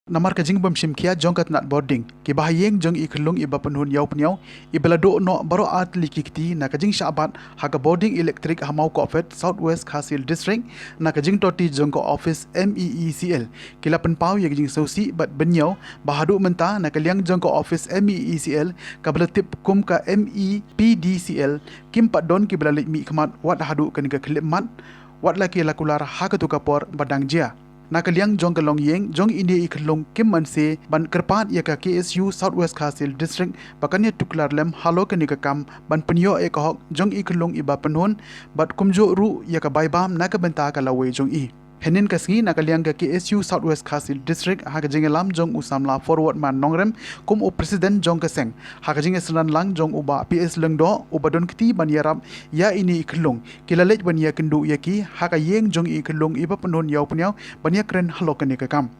Namar ka jing bam shim kia jong kat nat boarding ki bahayeng jong iklung iba penhun yau pnyau ibala do no baro at likikti na ka jing shabat ha ka boarding electric hamau ko fet southwest khasil district na ka jing toti jong ko office MEECL kila pen pau ye jing sosi bat benyau bahadu menta na ka liang jong ko office MEECL ka belatip kum ka MEPDCL kim pat don ki belalik mi khamat wat hadu kan ka klip mat wat laki lakular ha ka tu kapor badang jia Nakaliang jong kalong yeng jong India ikalong kim manse ban kerpat ya ka KSU Southwest Khasil District bakanya tuklar lem halo ke kam ban penyo e kahok jong ikalong iba penhun bat kumjo ru ya ka baibam na ka benta ka lawe jong i Henin kasngi nakaliang ka KSU Southwest Khasil District ha ka jingelam jong usamla forward man nongrem kum u president jong kaseng ha ka jingesanan lang jong uba PS lengdo ubadon kiti ban yarap ya ini ikalong kilalej ban ya kendu yaki ha ka yeng jong ikalong iba penhun yau punyau banyak keren halo kani ka kam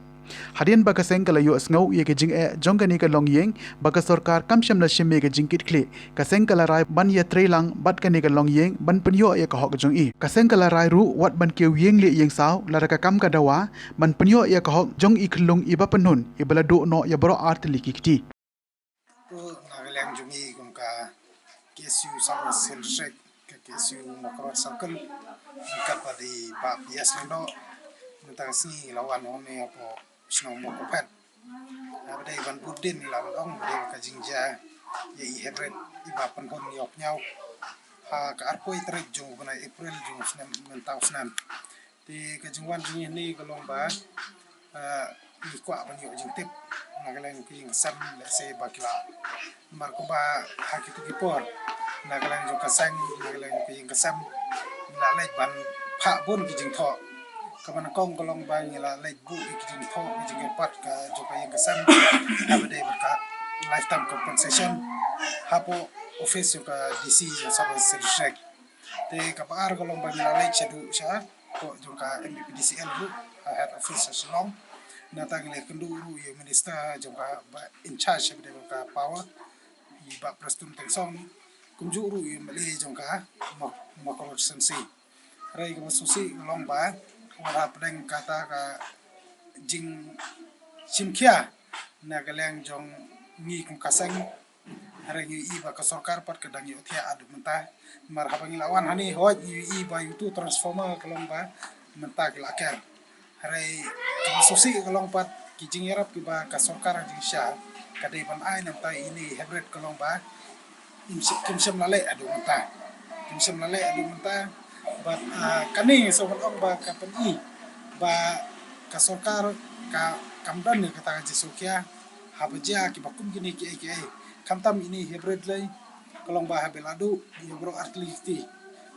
hadian baka seng kala yo sngo ye ke jing e jong kani ka long yeng baka sarkar kam sham la shim ye ke jing kit kle ka seng kala rai ban ya trelang bat kani ka long yeng ban penyo ye ka hok jong i ka seng kala rai ru wat ban ke yeng le yeng saw la ka kam ka dawa ban penyo ye ka hok jong i klung iba penhun ibala do no ya bro art likikti to nagalang jungi kung ka KSU sama selshek ka KSU makrot circle ka padi ba pias lendo mentang si lawan ome apo snow mo ko pet abade ban budin lawan ong de ka jingja ye I hebret iba penhon yok nyau ha ka arpoi trek jung bana April jung snem mentau snem ti ka jingwan jungi ni kalong ba ni kwa ban yo jing tip nagalang ki sam le se bakla markuba hakitu kipor nagalang jo kasang nagalang ki kasam la lai ban pha bun ki jing tho kaman kong kolong ba la lai bu ki jing tho ki jing pat ka jo ka yang kasam abade ka lifetime compensation hapo office ka DC jo sa selshek te ka par kolong ba la lai chedu sha ko jo ka MPDCL bu head office salong natang le kenduru ye minister joka ba in charge of the power I ba prestum tengsong kumjuru ye male joka makorot sensi rai ko susi long ba wala pleng kata ka jing simkia nagaleng jong ni kum kaseng rai I ba ka sarkar pat kadang yo thia adu menta marhabang lawan hani hoj I ba yutu transformer kolong ba menta kilaker Harai susi kalong pat kijing yarap kiba kasokar jing sha kadai ban ai nam tai ini hybrid kalong ba kimsem lale adu menta but kani so ong ba kapan I ba kasokar ka kamdan ni kata jisukia habaja kiba kum gini ki kamtam ini hybrid lai kalong ba habeladu yobro artliti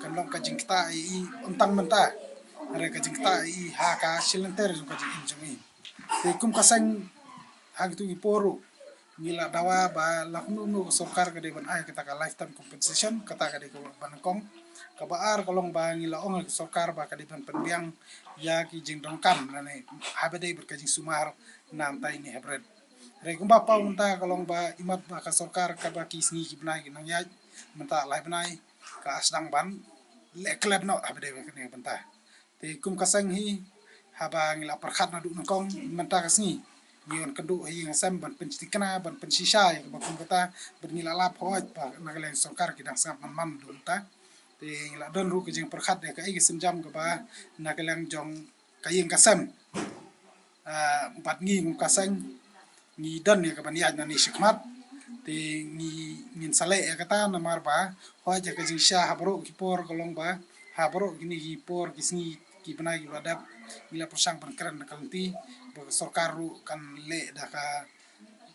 kalong kajing kita I untang menta mereka jengta I haka silenter jung kajing injungi te kum kasang hag tu iporu mila dawa ba laknu nu sokar kade ban ai kata ka lifetime compensation kata kade ko banakong kabaar kolong ba ngila ong sokar ba kade ban penbiang ya ki jing dongkam nane habade berkajing sumar nam tai ni hebred re kumba pa unta kolong ba imat ba ka sokar ka ba ki sngi ki bnai nang ya menta lai bnai ka asdang ban le kleb no habade kene benta te kum kasang hi haba ngila perkhat na du nangkong menta kasni ngion kedu hi ngasam ban pencikna ban pensisa ya ba kum kata bernila lap hoj ba nagaleng sokar kidang sam man dunta te ngila don ru kijing perkhat ya ka igi semjam ka ba nagaleng jong kayeng kasam empat ngi kum kasang ngi dan ya ka ban ya na ni sikmat te ngi ngin sale ya kata namar ba hoj ya kijing sha habro kipor kolong ba habro gini kipor kisni ki benai ki badap bila persang perkeren kalti bo sorkaru kan le da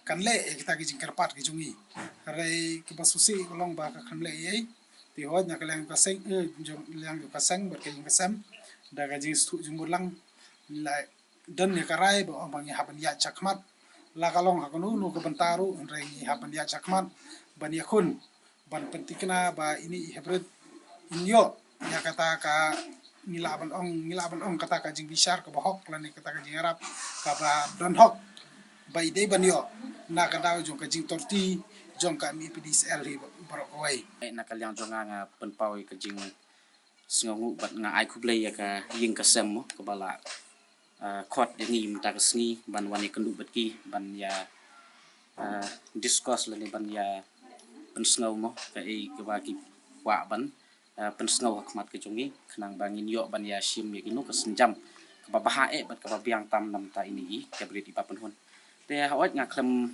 kan le kita ki jingkar pat ki jungi rai ki basusi kolong ba ka kan le ye ti hoj na kalang kaseng jong lang kaseng ber ki kasam da ga jing stu jumbulang la dan ne karai bo bang ya haban ya chakmat la kalong ha kunu nu ko bentaru rai haban ya chakmat ban ya kun ban pentikna ba ini hybrid inyo ya kata ka ngilaban ong kata ka jing bisar ka bahok lan kata ka jing arab ka ba don hok bai dei banyo na ka daw jong ka jing torti jong ka mi PDCL hi barok wai na kalyang jonga nga penpau ka jing sngongu bat nga ai kublai ya ka ying kasem mo ka bala khot yang ngi mta ka sngi ban wan ya kendu betki ban ya discuss le ban ya pen snau mo ka ke ba ki wa ban pen snau hakmat ke chungi khnang bangin yo ban ya shim ya kinu ka senjam ka ba ha bat ka ba biang tam nam ta ini I ka bri di pa pen hun te hawat ngaklem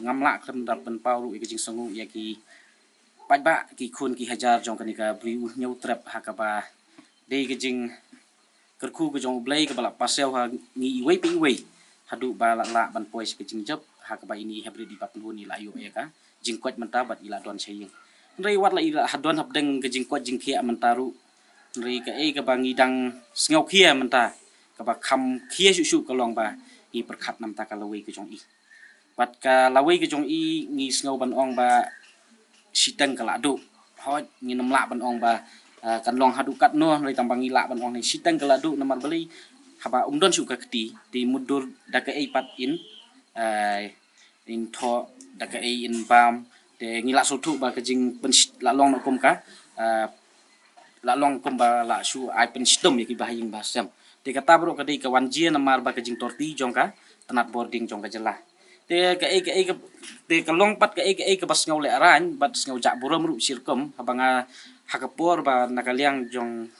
ngamla klem dap pen pau ru ke jing sangu ya ki pat ba ki khun ki hajar jong kanika bri u nyau trap hakaba de ke jing kerku ke jong blai ke balak pasel ha ngi iwei pe iwei hadu balak la ban pois ke jing jap hakaba ini habri di papen huni la ayu ya ka jing kwat mentabat ila don saying rei wat la ila hadon habdeng ke jing kwat jing khia mentaru rei ka ke bangi dang sngaw khia menta ka ba kham khia su su ka long ba I perkhat nam ta ka lawi ke jong I pat ka lawi ke jong I ngi sngaw ban ong ba siteng kala du hot ngi nam la ban ong ba kan long hadu kat no rei tambang ila ban ong ni siteng kala du namar beli haba umdon su ka kti ti mudur da ka pat in tho da ka in bam te ngila su thu ba ka jing pen la long no kum ka la long kum ba la su ai pen stom ya ki bahaying basam te kata bro ka dei ka wanjia namar ba ka jing torti jong ka tanat boarding jong ka jelah te ka te ka long pat ka ka bas ngau le aran bat ngau jak buram ru sirkum habanga hakapor ba nakaliang jong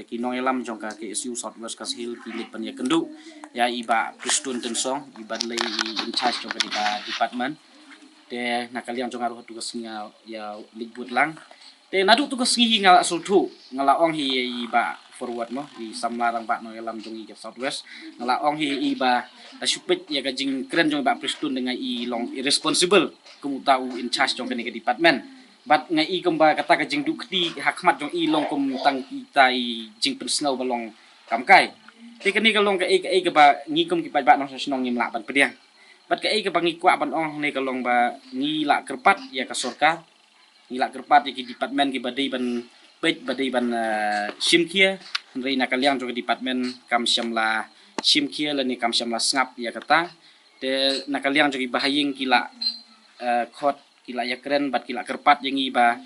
kinong elam jong ka ke SU Southwest Kashil kilit pan ya kendu ya iba Kristun tensong iba lay in charge jong ka di department te nakaliang jong aru tugas nya ya libut lang te nadu tugas ngi ngala sultu ngala ong hi iba forward mo di samlarang ba no elam jong I Southwest ngala ong hi iba supit ya ka jing keren jong ba Kristun dengan I long irresponsible kum tau in charge jong ka ni department bat ngai kemba kata ka jing dukti hakmat jong I long kum tang kita I jing pensnau balong kamkai te kani ka long ka ka ba ngi kum ki ba no snong ngim la ban pediang bat ka ka bangi kwa ban ong ne ka long ba ngi la kerpat ya ka sorkar ngi la kerpat ki department ki badai ban pet badai ban simkia rei nakaliang jong department kam syamla simkia la ni kam syamla ngap ya kata te nakaliang jong bahaying kila khot kila ya keren bat kila kerpat yang iba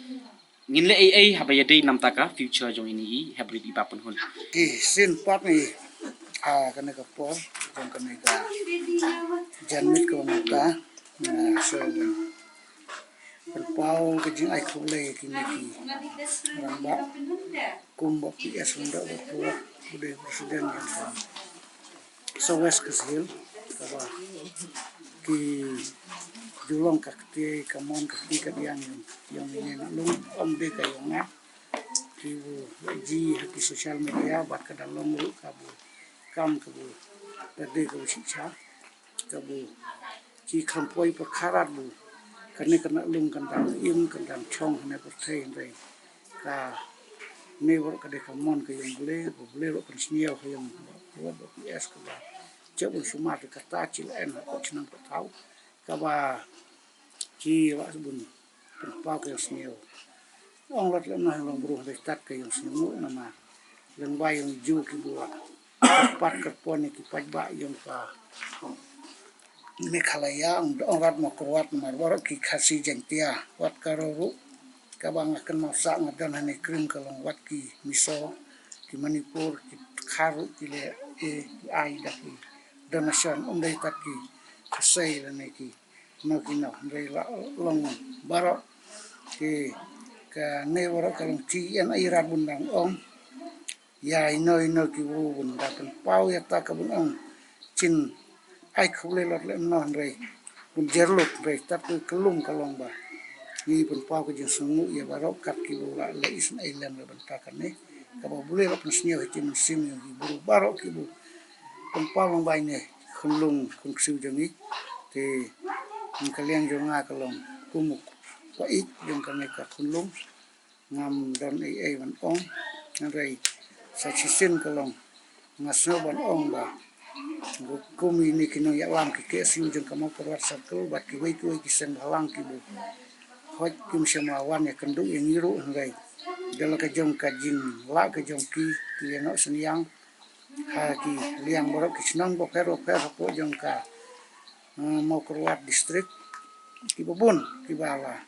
ngin le ai habaya dei nam taka future jong ini hybrid iba pun hun sin pat ni kana ka po jong kana ka janmit ko mata so perpau ke jing ai khule ki ni ki ramba kumbo pi es unda ko bude presiden yang so west Kashil ka ki julong kakti kamon kakti kadiang yang ini lung om de kayonga ki ji hati sosial media bat ka dalong ru kabu kam kabu berde kabu shiksha kabu ki khampoi par kharat bu karne kana lung kandang im kandang chong hane par thai ndai ka ne wor ka de kamon ka yang bule ro kan sniel ka yang wor es ka ba jabul sumat ka ta chil en ko chnang ka tau ka ba ki wa bun pa ka sniel ong lat lam na long bru de tat ka yang sniel na ma leng bai yang ju ki bu pat ka pon ki pat ba yang ka Meghalaya ong rat mo kuat mar war ki khasi jengtia wat karoru ka bang akan masak ngadan hane kring kalong wat ki miso ki Manipur ki kharu ki le ai da ki donation dai tat ki khasai le ne ki no ki no dai long baro ki ka ne war ka long ti en ai rat bundang ong ya ino ki bu bunda kan pau ya ta ka bun ong chin ai khule lot le non rei bun jerluk rei tat ku kelung kalong ba ni bun pau ku jing sungu ya barok kat ki bu la le is ai lem le banta kan ne ka ba bule lo pnasnio ti mun sim yo ki bu barok ki bu bun pau long bai ne khulung kun siu jangi te ni kalian jo nga kalong kumuk pa ik jong kan ne ka khulung ngam dan ai ban ong rei sa chisin kalong ngaso ban ong ba kumi ni kino ya lam ki kesu jeng kamo perwat sakul bat ki wei ki sen halang ki bu hot kim sama wan ya kendu yang iru ngai dala ka jong ka jing la ka jong ki no senyang ha ki liang borok ki senang bo pero ko jong ka mo perwat distrik ki bubun ki bala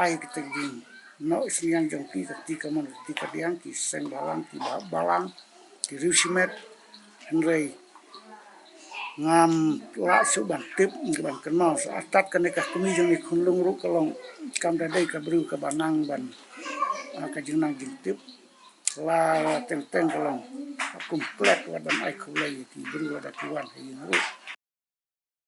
ai ki jing no senyang jong ki ka ti kamon ti ka diang ki sen balang ki balang ki rusimet Henry ngam la su ban tip ban kenal atat kan ka kumi jong ni khunlung ru kalong kam da dei ka bru ka banang ban ka jing nang jing tip la teng teng kalong komplet wa ban ai khulai ki bru da tuan hi ru